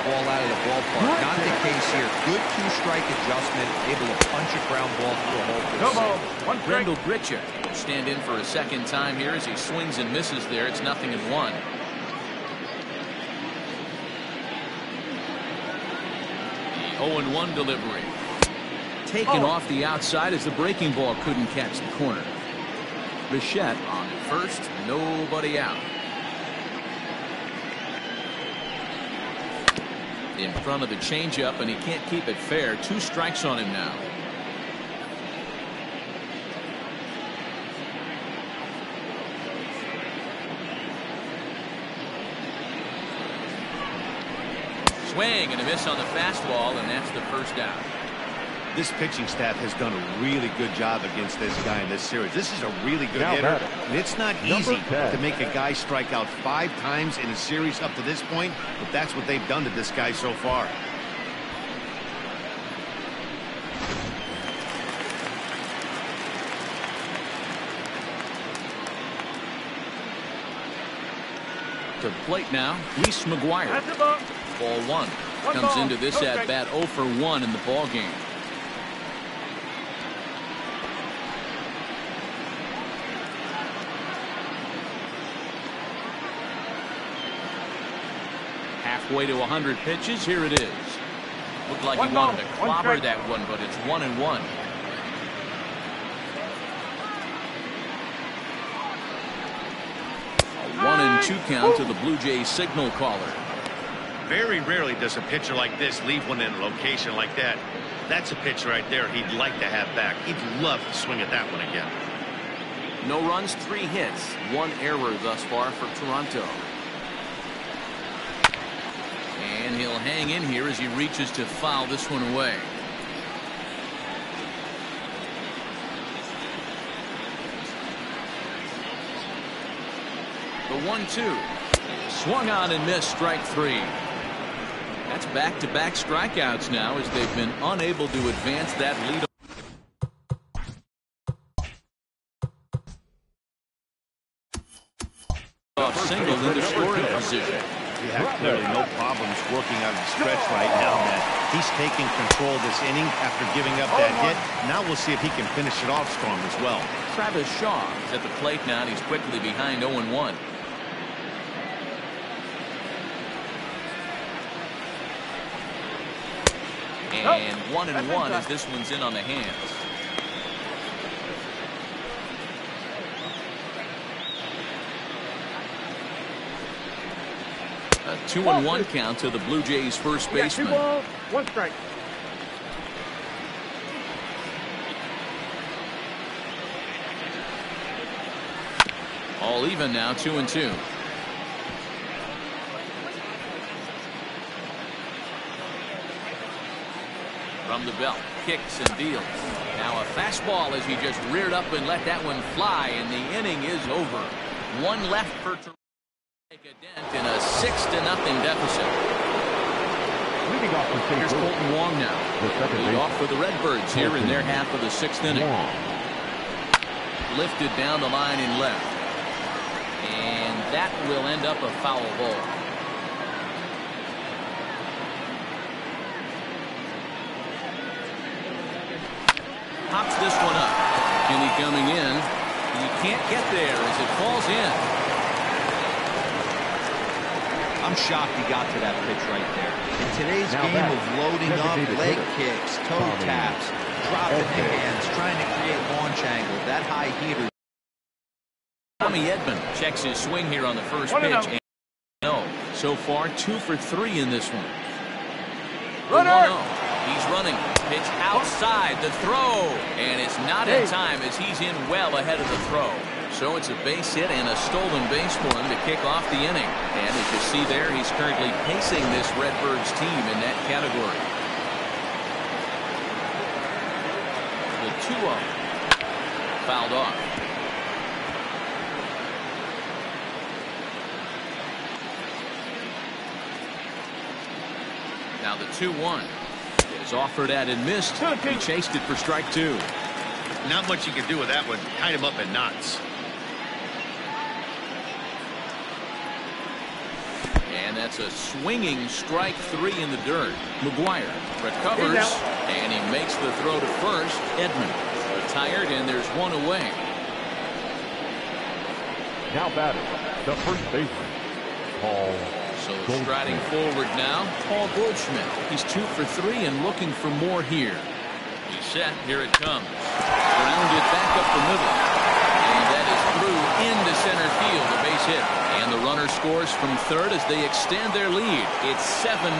Ball out of the ballpark. Not the case here. Good two-strike adjustment, able to punch a ground ball through a hole for a single. Grendel Gritcher will stand in for a second time here as he swings and misses there. It's 0-1. The 0-1 delivery. Taken off the outside as the breaking ball couldn't catch the corner. Bichette on first, nobody out. In front of the changeup, and he can't keep it fair. 2 strikes on him now. Swing and a miss on the fastball, and that's the first out. This pitching staff has done a really good job against this guy in this series. This is a really good hitter, and it's not easy to make a guy strike out 5 times in a series up to this point, but that's what they've done to this guy so far. To the plate now, Reese Mcguire. Ball 1. Comes into this at bat 0 for 1 in the ball game. Halfway to 100 pitches. Here it is. Looked like he wanted to clobber that one, but it's 1-1. A 1-2 count to the Blue Jays signal caller. Very rarely does a pitcher like this leave one in a location like that. That's a pitch right there he'd like to have back. He'd love to swing at that one again. No runs, 3 hits, 1 error thus far for Toronto. And he'll hang in here as he reaches to foul this one away. The 1-2. Swung on and missed, strike 3. That's back-to-back strikeouts now as they've been unable to advance that lead. Off single into scoring position. Yeah, clearly no problems working out of the stretch right now, man. He's taking control of this inning after giving up that hit. Now we'll see if he can finish it off strong as well. Travis Shaw is at the plate now, and he's quickly behind 0-1. And 1-1 as this one's in on the hands. A 2-1 count to the Blue Jays first baseman. 2 balls, 1 strike. All even now, 2-2. From the belt, kicks and deals. Now a fastball as he just reared up and let that one fly, and the inning is over. 1 left for Toronto to make a dent in a 6-0 deficit. Here's Colton Wong now. Lead off for the Redbirds here in their half of the 6th inning. Lifted down the line in left. And that will end up a foul ball. Pops this one up. Kenny coming in. He can't get there as it falls in. I'm shocked he got to that pitch right there. In today's game of loading up, leg kicks, toe taps, dropping the hands, trying to create launch angle, that high heater. Tommy Edman checks his swing here on the first pitch. And no, so far 2 for 3 in this one. Runner. He's running. Pitch outside the throw, and it's not in time as he's in well ahead of the throw. So it's a base hit and a stolen base for him to kick off the inning. And as you see there, he's currently pacing this Redbirds team in that category. The 2-0 fouled off. Now the 2-1 is offered at and missed. He chased it for strike 2. Not much you can do with that one. Tied him up in knots. And that's That's a swinging strike 3 in the dirt. Mcguire recovers, and he makes the throw to first. Edman retired, and there's one away. Now batting, the first baseman, Paul. So striding forward now, Paul Goldschmidt. He's 2 for 3 and looking for more here. He's set. Here it comes. Grounded back up the middle. And that is through into center field. A base hit. And the runner scores from third as they extend their lead. It's 7-0.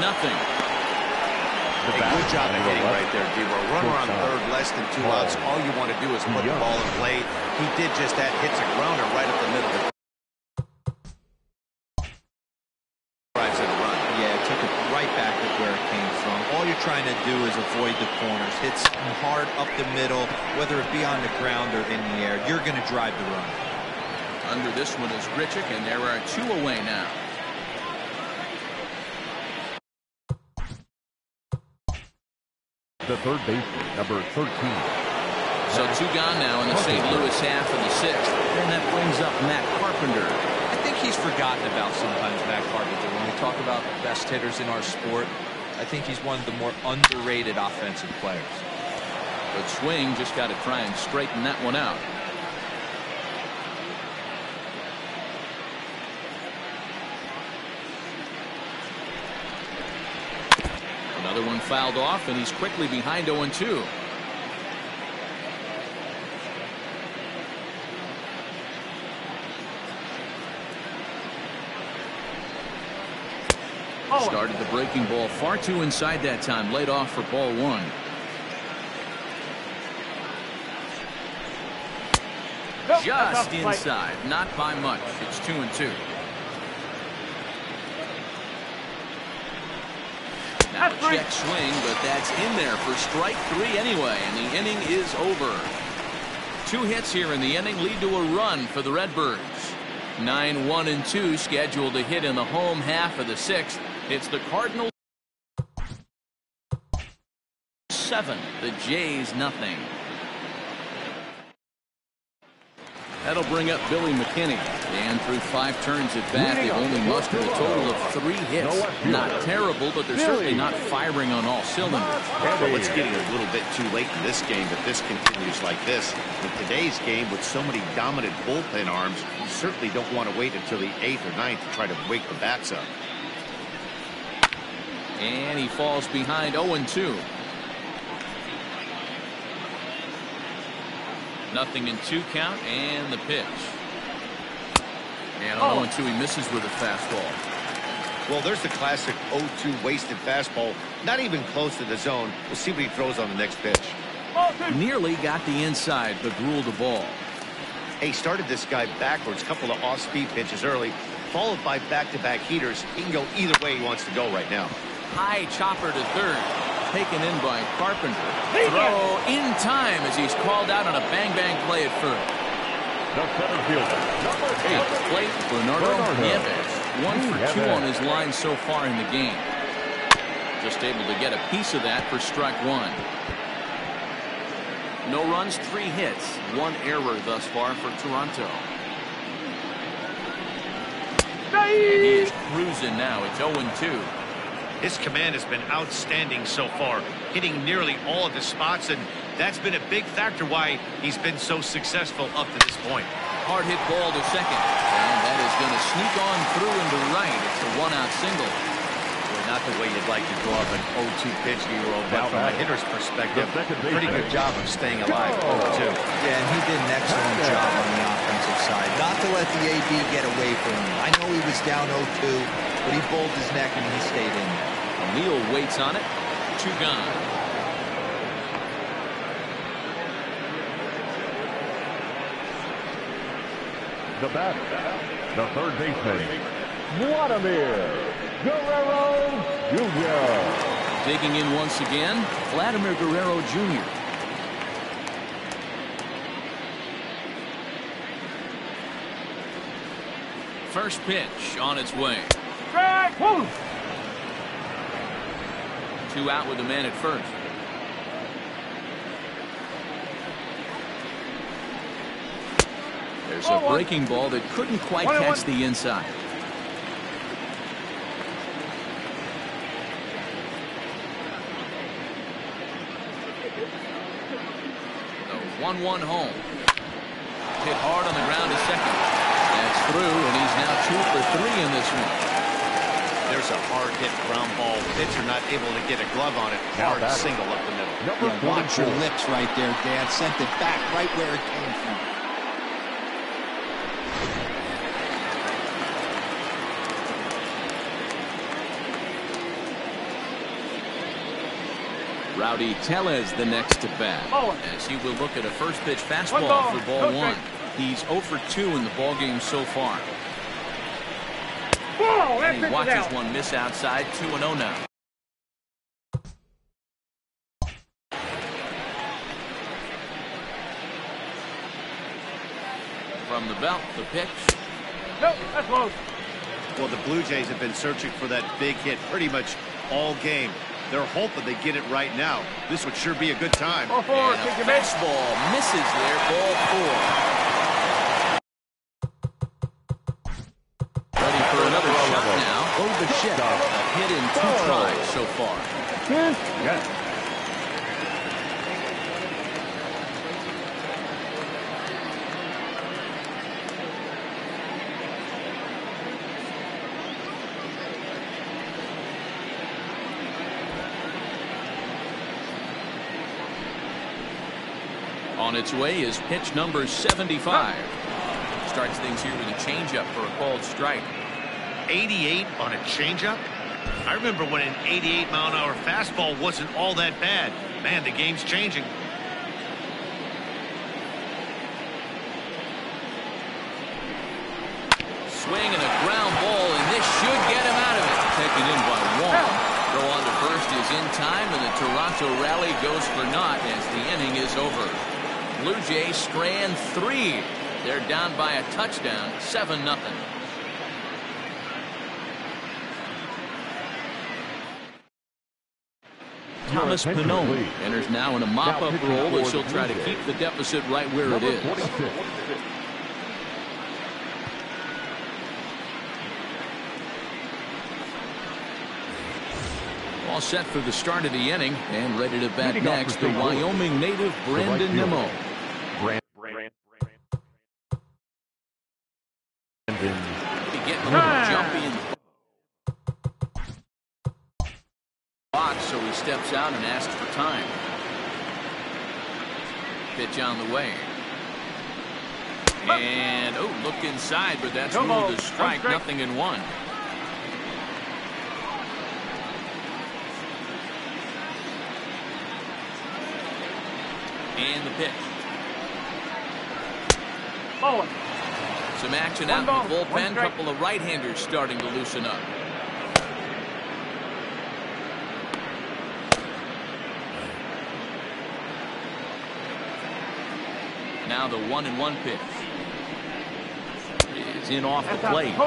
Hey, good job of hitting right there, D-Row. Runner on third, less than 2 outs. All you want to do is put the ball in play. He did just that. Hits a grounder right up the middle. Drives in a run. Yeah, took it right back to where it came from. All you're trying to do is avoid the corners. Hits hard up the middle, whether it be on the ground or in the air. You're going to drive the run. Under this one is Grichuk, and there are 2 away now. The third baseman, number 13. So 2 gone now in the St. Louis half of the 6th. And that brings up Matt Carpenter. I think he's forgotten about sometimes, Matt Carpenter. When we talk about best hitters in our sport, I think he's one of the more underrated offensive players. But swing, just got to try and straighten that one out. Another one fouled off, and he's quickly behind 0-2. Started the breaking ball far too inside that time. Laid off for ball 1. Just inside. Not by much. It's 2-2. Now a check swing, but that's in there for strike 3 anyway, and the inning is over. 2 hits here in the inning lead to a run for the Redbirds. 9-1-2 scheduled to hit in the home half of the 6th. It's the Cardinals 7, the Jays nothing. That'll bring up Billy McKinney. And through 5 turns at bat, they've only mustered a total of 3 hits. Not terrible, but they're certainly not firing on all cylinders. Well, it's getting a little bit too late in this game if this continues like this. In today's game, with so many dominant bullpen arms, you certainly don't want to wait until the 8th or 9th to try to wake the bats up. And he falls behind 0-2. Nothing in 2 count, and the pitch. And on 0-2, he misses with a fastball. Well, there's the classic 0-2 wasted fastball. Not even close to the zone. We'll see what he throws on the next pitch. Nearly got the inside, but ruled the ball. He started this guy backwards. Couple of off-speed pitches early, followed by back-to-back heaters. He can go either way he wants to go right now. High chopper to third. Taken in by Carpenter. Throw in time as he's called out on a bang-bang play at first. The center fielder, number 8. At the plate, Bernardo Nieves. 1 for 2 on his line so far in the game. Just able to get a piece of that for strike 1. No runs, 3 hits. 1 error thus far for Toronto. And he is cruising now. It's 0-2. His command has been outstanding so far, hitting nearly all of his spots, and that's been a big factor why he's been so successful up to this point. Hard hit ball to second, and that is going to sneak on through into right. It's a 1-out single. Well, not the way you'd like to draw up an 0-2 pitch, Hero, but from a hitter's perspective, pretty good job of staying alive. 0-2. Yeah, and he did an excellent job on the offensive side. Not to let the AB get away from him. I know he was down 0-2, but he bowled his neck and he stayed in there. O'Neill waits on it. 2 gone. The batter, the third baseman, Vladimir Guerrero Jr. Digging in once again, Vladimir Guerrero Jr. First pitch on its way. 2 out with the man at first. There's a breaking ball that couldn't quite catch the inside. The 1-1 home. Hit hard on the ground to second. That's through, and he's now 2 for 3 in this one. There's a hard hit ground ball. Pitcher not able to get a glove on it. Hard single up the middle. Yeah, watch your lips right there, Dad. Sent it back right where it came from. Rowdy Tellez the next to bat, as he will look at a first pitch fastball for ball 1. He's 0 for 2 in the ball game so far. And he watches one miss outside. 2-0 now. From the belt, the pitch. Nope, that's low. Well, the Blue Jays have been searching for that big hit pretty much all game. They're hoping they get it right now. This would sure be a good time. And a fastball misses there. Ball 4. Ready for another shot now. Over the ship. A hit in 2 tries so far. Yeah. On its way is pitch number 75. Starts things here with a changeup for a called strike. 88 on a changeup? I remember when an 88-mile-an-hour fastball wasn't all that bad. Man, the game's changing. Swing and a ground ball, and this should get him out of it. Taken in by 1. Throw on to first is in time, and the Toronto rally goes for naught as the inning is over. Blue Jays strand 3. They're down by a touchdown, 7-0. Thomas Pannone enters now in a mop-up role as he'll try to keep the deficit right where it is. All set for the start of the inning and ready to bat next, the Wyoming native Brandon Nimmo. Getting a little jumpy in the box, so he steps out and asks for time. Pitch on the way. And, look inside, but that's ruled a strike, 0-1. And the pitch. Some action out in the bullpen. Couple of right-handers starting to loosen up. Now the 1-1 pitch. It's in off the plate.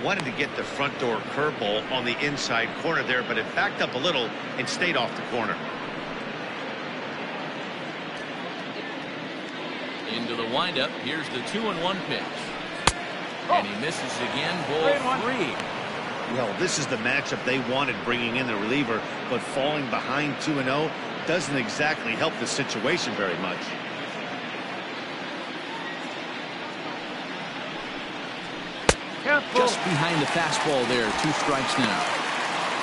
Wanted to get the front door curveball on the inside corner there, but it backed up a little and stayed off the corner. Into the windup. Here's the 2-1 pitch. And he misses again. Ball 3. Well, this is the matchup they wanted, bringing in the reliever, but falling behind 2-0 doesn't exactly help the situation very much. Just behind the fastball there. 2 strikes now.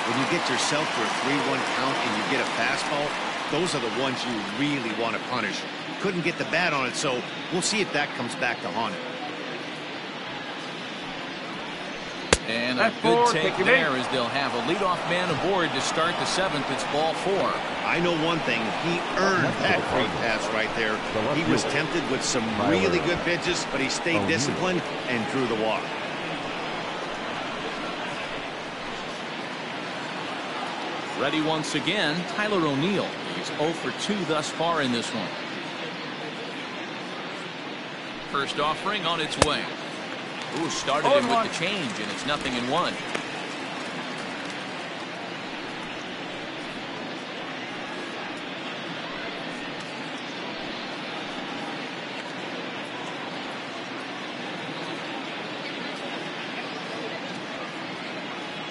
When you get yourself to a 3-1 count and you get a fastball, those are the ones you really want to punish. Couldn't get the bat on it, so we'll see if that comes back to haunt it. And a good take there as they'll have a leadoff man aboard to start the 7th. It's ball 4. I know one thing. He earned that great pass right there. He was tempted with some really good pitches, but he stayed disciplined and drew the walk. Ready once again, Tyler O'Neill. He's 0 for 2 thus far in this one. First offering on its way. Ooh, started him with the change, and it's 0-1.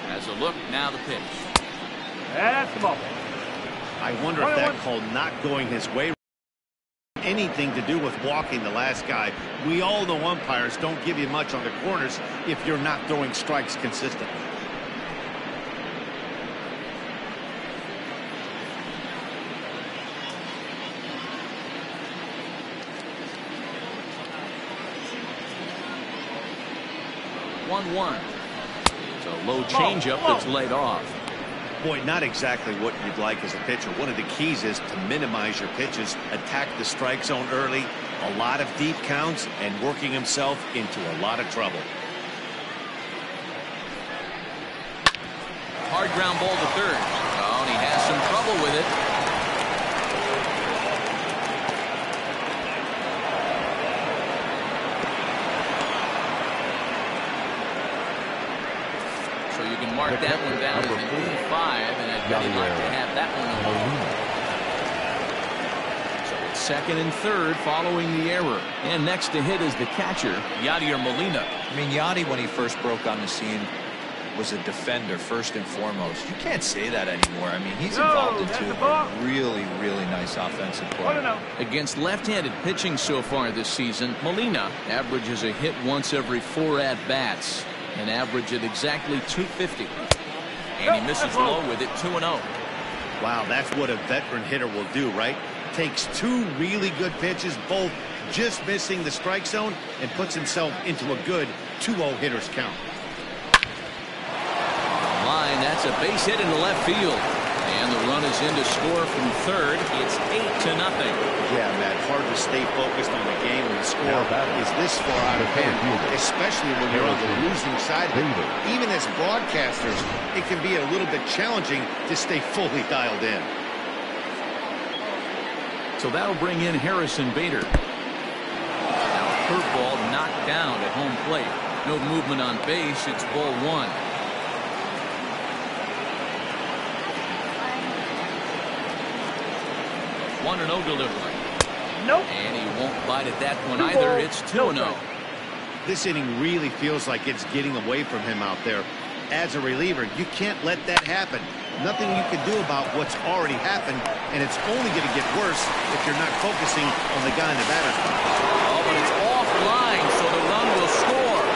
Has a look, now the pitch. That's the ball. I wonder if that call not going his way anything to do with walking the last guy. We all know umpires don't give you much on the corners if you're not throwing strikes consistently. It's a low changeup that's laid off. Boy, not exactly what you'd like as a pitcher. One of the keys is to minimize your pitches, attack the strike zone early, a lot of deep counts, and working himself into a lot of trouble. Hard ground ball to third. Oh, and he has some trouble with it. So you can mark that one down as an 85, and I'd really like to have that one alone. So it's second and third following the error. And next to hit is the catcher, Yadier Molina. I mean, Yadi, when he first broke on the scene, was a defender first and foremost. You can't say that anymore. I mean, he's involved into a really, really nice offensive play. Against left-handed pitching so far this season, Molina averages a hit once every 4 at-bats. An average at exactly 250. And he misses low with it, 2-0. Wow, that's what a veteran hitter will do, right? Takes 2 really good pitches, both just missing the strike zone, and puts himself into a good 2-0 hitter's count. Line, that's a base hit into left field. And the run is in to score from third. It's 8-0. Yeah, Matt, hard to stay focused on the game when the score is this far out of hand, especially when you're on the losing side of it. Even as broadcasters, it can be a little bit challenging to stay fully dialed in. So that'll bring in Harrison Bader. Now a curveball knocked down at home plate. No movement on base. It's ball 1. 1-0 delivery. Nope. And he won't bite at that one either. It's 2-0. This inning really feels like it's getting away from him out there. As a reliever, you can't let that happen. Nothing you can do about what's already happened, and it's only going to get worse if you're not focusing on the guy in the batter's box. Oh, but it's offline, so the run will score.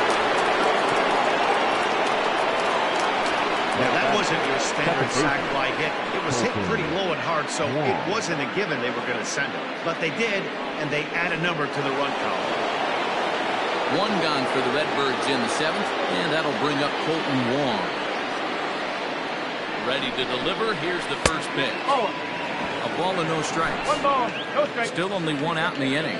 Now, that wasn't your standard sac fly hit. It was hit pretty low and hard, so it wasn't a given they were going to send it. But they did, and they add a number to the run column. 1 gone for the Redbirds in the 7th, and that'll bring up Colton Wong. Ready to deliver. Here's the first pitch. A ball and no strikes. 1 ball, no strikes. Still only 1 out in the inning.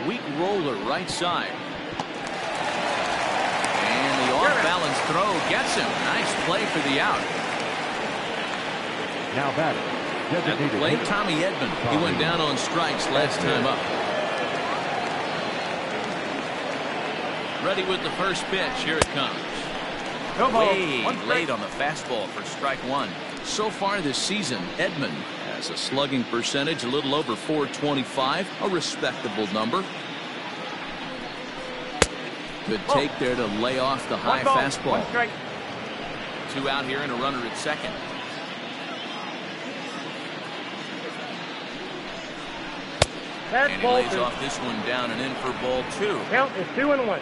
Weak roller right side. And the off-balance throw gets him. Nice play for the out. Now batting. At the plate, Tommy Edman. He went down on strikes last time up. Ready with the first pitch. Here it comes. No ball. Way late on the fastball for strike 1. So far this season, Edman has a slugging percentage a little over .425, a respectable number. Good take there to lay off the high fastball. 1 strike. 2 out here and a runner at second. That's And he lays off this one down and in for ball 2. Count is 2-1.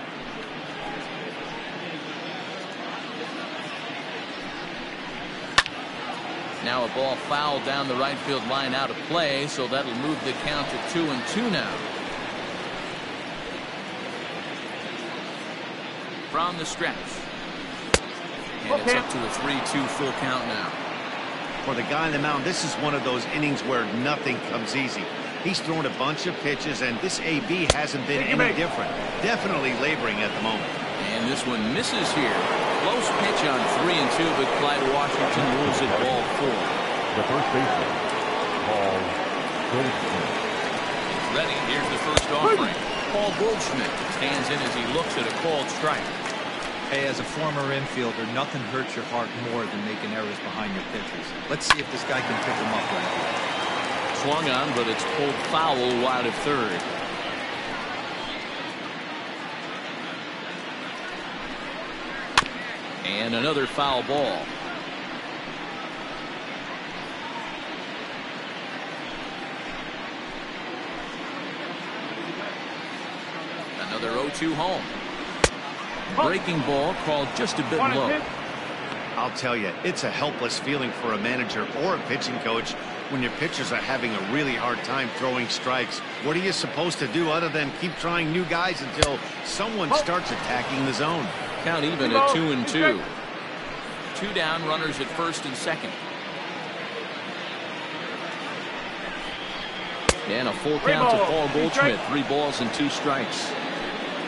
Now a ball foul down the right field line out of play, so that'll move the count to 2-2 now. From the stretch. And it's up to a 3-2 full count now. For the guy on the mound, this is one of those innings where nothing comes easy. He's thrown a bunch of pitches, and this AB hasn't been any different. Definitely laboring at the moment. And this one misses here. Close pitch on 3-2, but Clyde Washington rules it ball 4. The first baseman, Paul Goldschmidt. Ready. Here's the first offering. Paul Goldschmidt stands in as he looks at a called strike. Hey, as a former infielder, nothing hurts your heart more than making errors behind your pitchers. Let's see if this guy can pick them up right here. Swung on, but it's pulled foul wide of third. And another foul ball. Another 0-2 home. Breaking ball called just a bit low. I'll tell you, it's a helpless feeling for a manager or a pitching coach when your pitchers are having a really hard time throwing strikes. What are you supposed to do other than keep trying new guys until someone starts attacking the zone? Count even at 2-2. 2 down, runners at first and second. And a full count to Paul Goldschmidt. 3 balls and 2 strikes.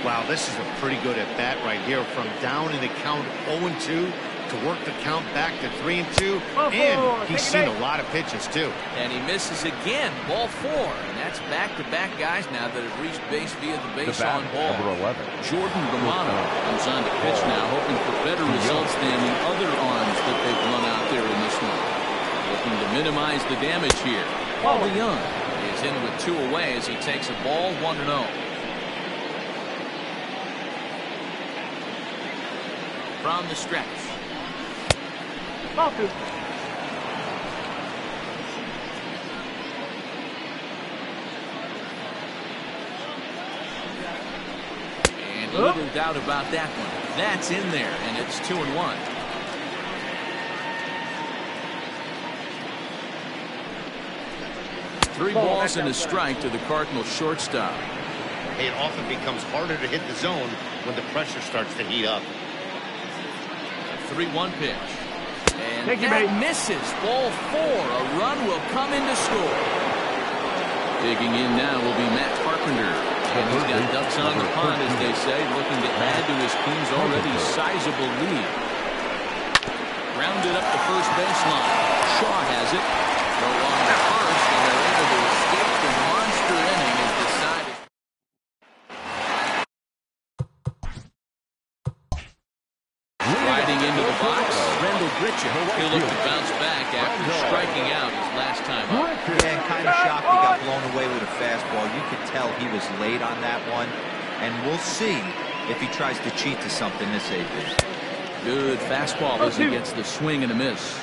Wow, this is a pretty good at bat right here. From down in the count 0-2 to work the count back to 3-2. And he's seen a lot of pitches too. And he misses again. Ball 4. And that's back-to-back guys now that have reached base via the base on ball. Jordan Romano comes on to pitch now, hoping for better results than the other arms that they've run out there in this one. Looking to minimize the damage here. Paul Young is in with 2 away as he takes a ball 1-0. From the stretch. And little doubt about that one. That's in there, and it's 2-1. Three balls and a strike to the Cardinals shortstop. It often becomes harder to hit the zone when the pressure starts to heat up. 3-1 pitch. And that misses. Ball 4. A run will come in to score. Digging in now will be Matt Carpenter. And he's got ducks on the pond, as they say, looking to add to his team's already sizable lead. Rounded up the first baseline. Shaw has it. No on the first, and they're able to escape the monster inning as decided. Riding into the box, Rendell Gritchen. He'll look to bounce back after striking out his last time up. Yeah, and kind of shocked he got blown away with a fastball. You could tell he was late on that one, and we'll see if he tries to cheat to something this evening. Good fastball as he gets the swing and a miss.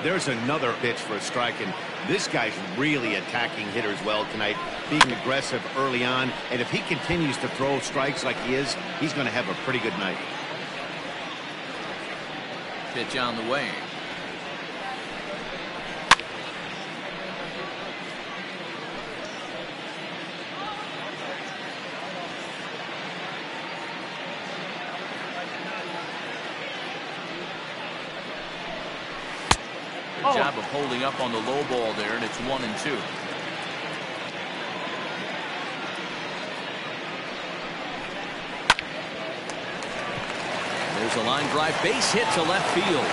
There's another pitch for a strike, and this guy's really attacking hitters well tonight, being aggressive early on, and if he continues to throw strikes like he is, he's going to have a pretty good night. Pitch on the way. Good job of holding up on the low ball there, and it's 1-2. There's a line drive base hit to left field.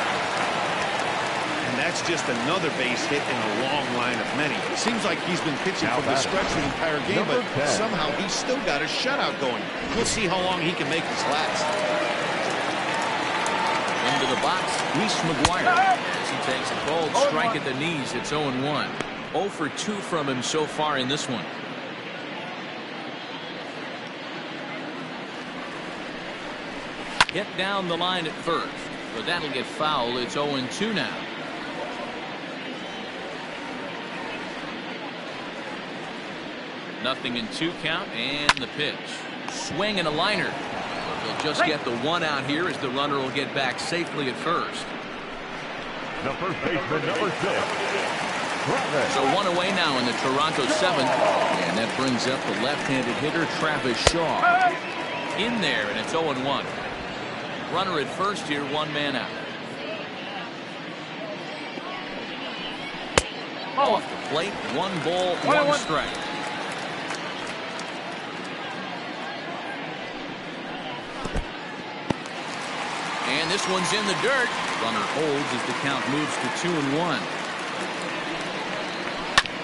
And that's just another base hit in a long line of many. It seems like he's been pitching from the stretch the entire game, but somehow he's still got a shutout going. We'll see how long he can make this last. Into the box, Reese Mcguire. As he takes a bold strike at the knees, it's 0-1. 0 for 2 from him so far in this one. Hit down the line at first, but that'll get foul. It's 0-2 now. Nothing in 2 count, and the pitch. Swing and a liner. They'll just get the 1 out here as the runner will get back safely at first. The first baseman, number 6. So 1 away now in the Toronto 7th. And that brings up the left-handed hitter, Travis Shaw. In there, and it's 0-1. Runner at first here, 1 man out. Off the plate, 1 ball, 1 strike. And this one's in the dirt. Runner holds as the count moves to 2-1.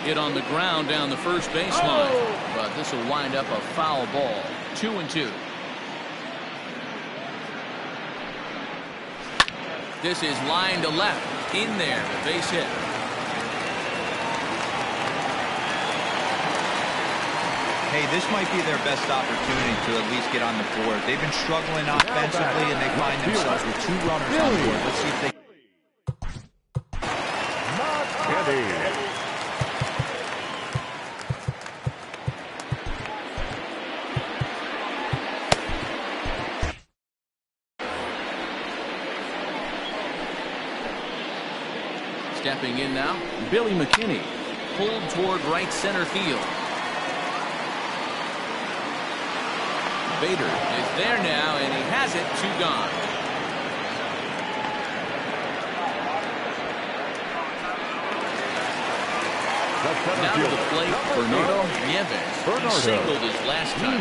Hit on the ground down the first baseline. But this will wind up a foul ball. 2-2. This is line to left. In there, the base hit. Hey, this might be their best opportunity to at least get on the board. They've been struggling offensively, and they find themselves with 2 runners on board. Let's see if they... Stepping in now, Billy McKinney, pulled toward right center field. Bader is there now, and he has it, 2 gone. Now to the plate, Bernardo Nieves. He singled his last time.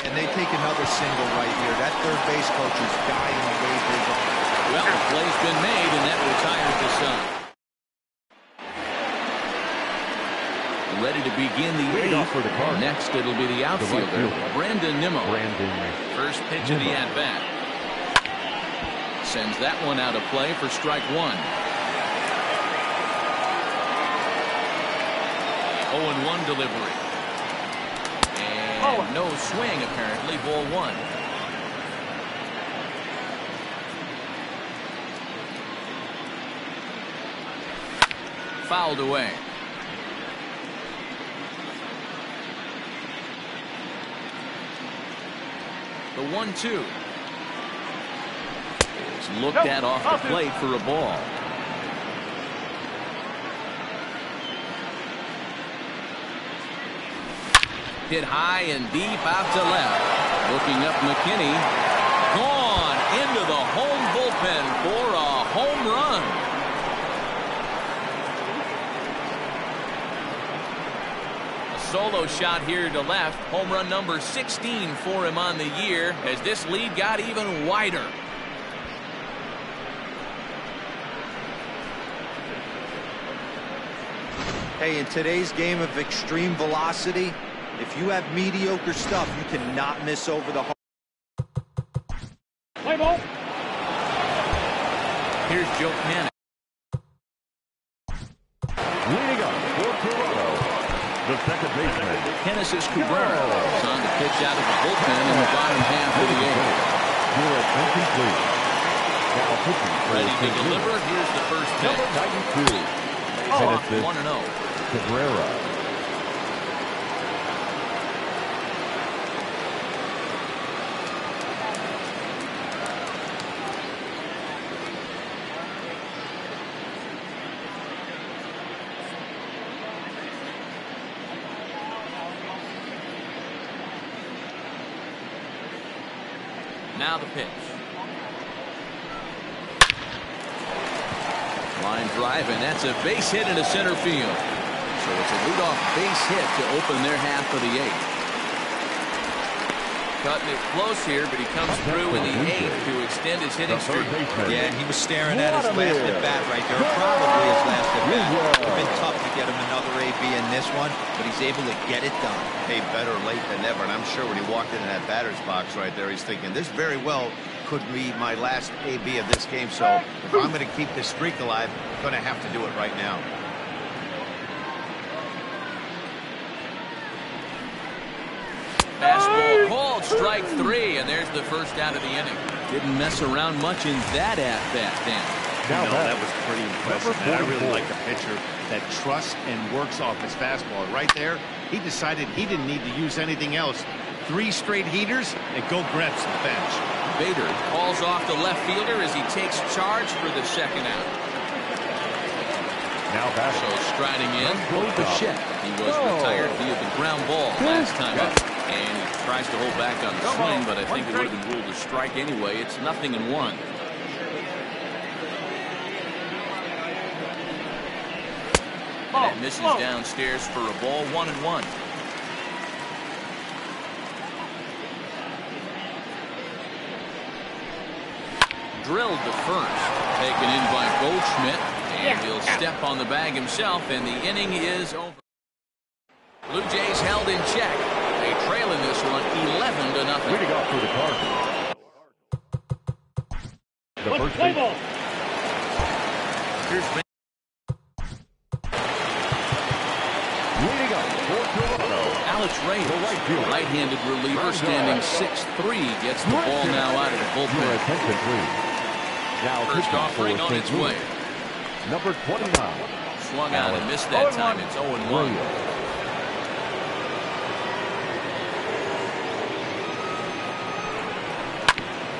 And they take another single right here. That third base coach is dying to wave his arm. Well, the play's been made, and that retires the side. Ready to begin the 8th. Next, it'll be the outfielder, Brandon Nimmo. First pitch of the at-bat. Sends that one out of play for strike 1. 0-1 delivery. And no swing, apparently. Ball 1. Fouled away. The 1-2 is looked at off the plate for a ball. Hit high and deep out to left. Looking up, McKinney. Gone into the home bullpen for a home run. Solo shot here to left. Home run number 16 for him on the year as this lead got even wider. Hey, in today's game of extreme velocity, if you have mediocre stuff, you cannot miss over the home. Play ball. Here's Joe Panic. Leading up for Toronto, the second baseman, Genesis Cabrera is on the pitch out of the bullpen in the bottom half of the 8th. Ready to deliver. Here's the first pitch. Number 92. Genesis 1-0. Cabrera. Now the pitch. Line drive, and that's a base hit into center field. So it's a leadoff base hit to open their half of the 8th. Cutting it close here, but he comes through in the 8th to extend his hitting streak. Yeah, and he was staring at his last at-bat right there. Probably his last at-bat. It's been tough to get him another AB in this one, but he's able to get it done. Hey, better late than never. And I'm sure when he walked into that batter's box right there, he's thinking, this very well could be my last AB of this game. So if I'm going to keep this streak alive, I'm going to have to do it right now. Fastball called, strike 3, and there's the first out of the inning. Didn't mess around much in that at-bat, Dan. No, that was pretty impressive. And I really like a pitcher that trusts and works off his fastball. Right there, he decided he didn't need to use anything else. 3 straight heaters and go grab some bench. Bader calls off the left fielder as he takes charge for the second out. Now batting. So striding in, Bichette. He was retired via the ground ball last time up. And he tries to hold back on the swing, but I think it would have been ruled a strike anyway. It's 0-1. And that misses downstairs for a ball. 1-1. Drilled to first. Taken in by Goldschmidt. And he'll step on the bag himself, and the inning is over. Blue Jays held in check. They trail in this one 11-0. Leading off for the Cardinals. The first Play ball. Here's leading up for Toronto, Alex Reyes, the right-handed reliever, standing 6'3", gets the ball now out of the bullpen. First offering on its way. Number 29. Swung out and missed that time. It's 0-1.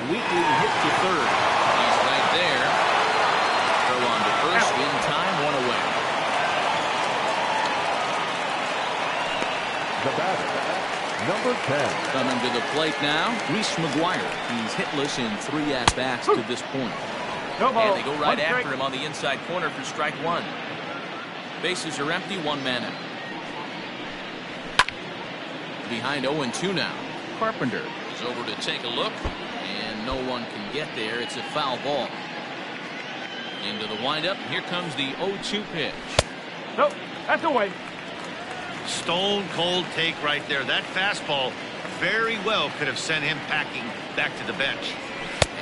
Weekly hit to third. He's right there. Throw on to first in time, one away. The batter, number 10. Coming to the plate now, Reese Mcguire. He's hitless in 3 at-bats to this point. And they go right after him on the inside corner for strike one. Bases are empty, 1 man out. Behind 0-2 now. Carpenter is over to take a look, and no one can get there. It's a foul ball. Into the windup. Here comes the 0-2 pitch. Nope, that's away. Stone cold take right there. That fastball very well could have sent him packing back to the bench.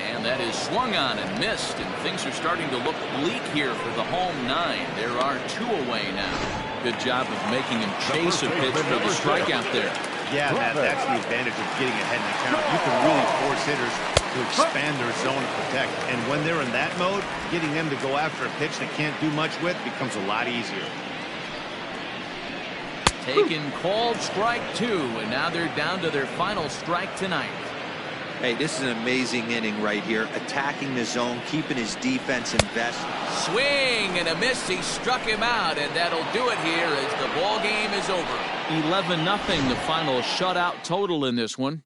And that is swung on and missed, and things are starting to look bleak here for the home 9. There are 2 away now. Good job of making him chase a pitch for the strikeout there. Yeah, Matt, that's the advantage of getting ahead in the count. You can really force hitters to expand their zone and protect. And when they're in that mode, getting them to go after a pitch they can't do much with becomes a lot easier. Taken, called, strike 2, and now they're down to their final strike tonight. Hey, this is an amazing inning right here. Attacking the zone, keeping his defense invested. Swing and a miss. He struck him out, and that'll do it here as the ball game is over. 11-0, the final shutout total in this one.